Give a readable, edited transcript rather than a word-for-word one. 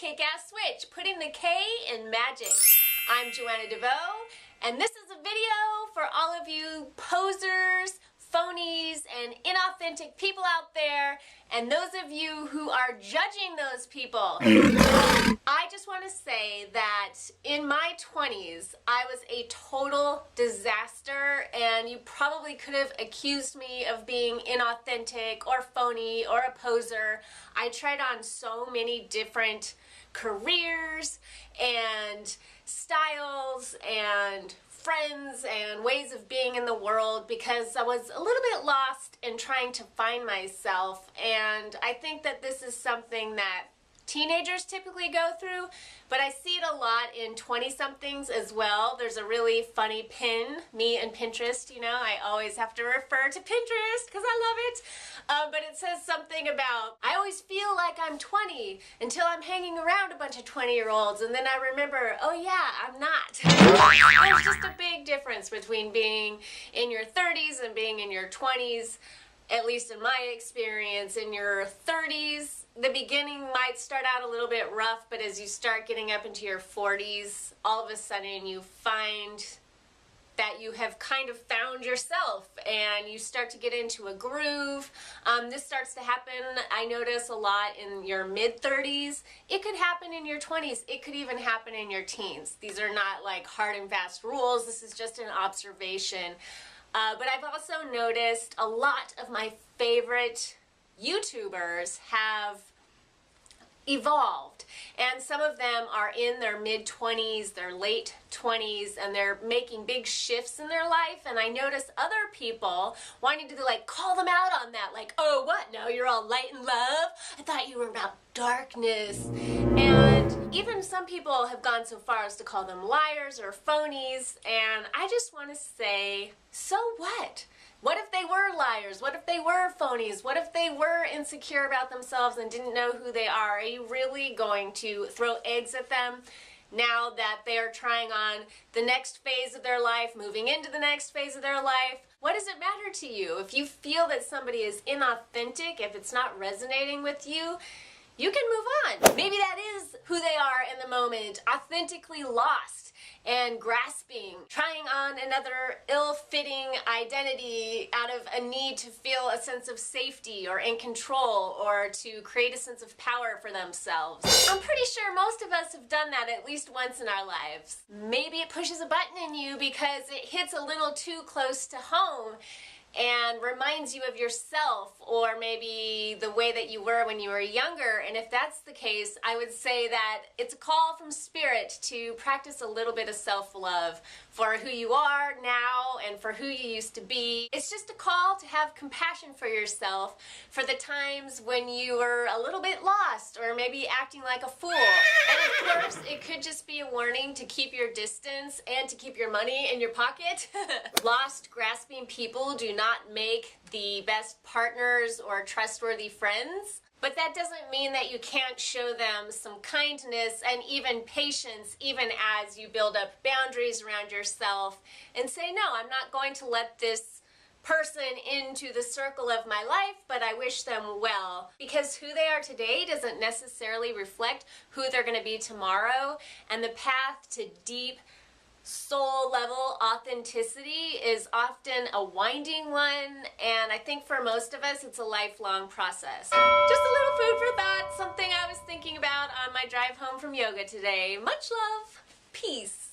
kick-ass switch, putting the K in magic. I'm Joanna DeVoe, and this is a video for all of you posers, phonies, and inauthentic people out there, and those of you who are judging those people. I just want to say that in my 20s, I was a total disaster, and you probably could have accused me of being inauthentic or phony or a poser. I tried on so many different careers and styles and friends and ways of being in the world because I was a little bit lost in trying to find myself, and I think that this is something that teenagers typically go through, but I see it a lot in 20-somethings as well. There's a really funny pin, me and Pinterest, you know, I always have to refer to Pinterest because I love it, but it says something about, I always feel like I'm 20 until I'm hanging around a bunch of 20-year-olds, and then I remember, oh yeah, I'm not. There's just a big difference between being in your 30s and being in your 20s. At least in my experience, in your 30s, the beginning might start out a little bit rough, but as you start getting up into your 40s, all of a sudden you find that you have kind of found yourself and you start to get into a groove. This starts to happen, I notice, a lot in your mid-30s. It could happen in your 20s. It could even happen in your teens. These are not like hard and fast rules. This is just an observation. But I've also noticed a lot of my favorite YouTubers have evolved, and some of them are in their mid-20s, their late 20s, and they're making big shifts in their life, and I notice other people wanting to like call them out on that, like, oh, what, now you're all light and love? I thought you were about darkness. And even some people have gone so far as to call them liars or phonies, and I just want to say, so what? What if they were liars? What if they were phonies? What if they were insecure about themselves and didn't know who they are? Are you really going to throw eggs at them now that they are trying on the next phase of their life, moving into the next phase of their life? What does it matter to you? If you feel that somebody is inauthentic, if it's not resonating with you, you can move on. Maybe that is who they are in the moment, authentically lost and grasping, trying on another ill-fitting identity out of a need to feel a sense of safety or in control or to create a sense of power for themselves. I'm pretty sure most of us have done that at least once in our lives. Maybe it pushes a button in you because it hits a little too close to home and reminds you of yourself, or maybe the way that you were when you were younger. And if that's the case, I would say that it's a call from Spirit to practice a little bit of self-love for who you are now and for who you used to be. It's just a call to have compassion for yourself for the times when you were a little bit lost or maybe acting like a fool. And of course, it could just be a warning to keep your distance and to keep your money in your pocket. Lost, grasping people do not make the best partners or trustworthy friends, but that doesn't mean that you can't show them some kindness and even patience, even as you build up boundaries around yourself and say, no, I'm not going to let this person into the circle of my life, but I wish them well, because who they are today doesn't necessarily reflect who they're going to be tomorrow, and the path to deep soul level authenticity is often a winding one, and I think for most of us it's a lifelong process. Just a little food for thought, something I was thinking about on my drive home from yoga today. Much love, peace.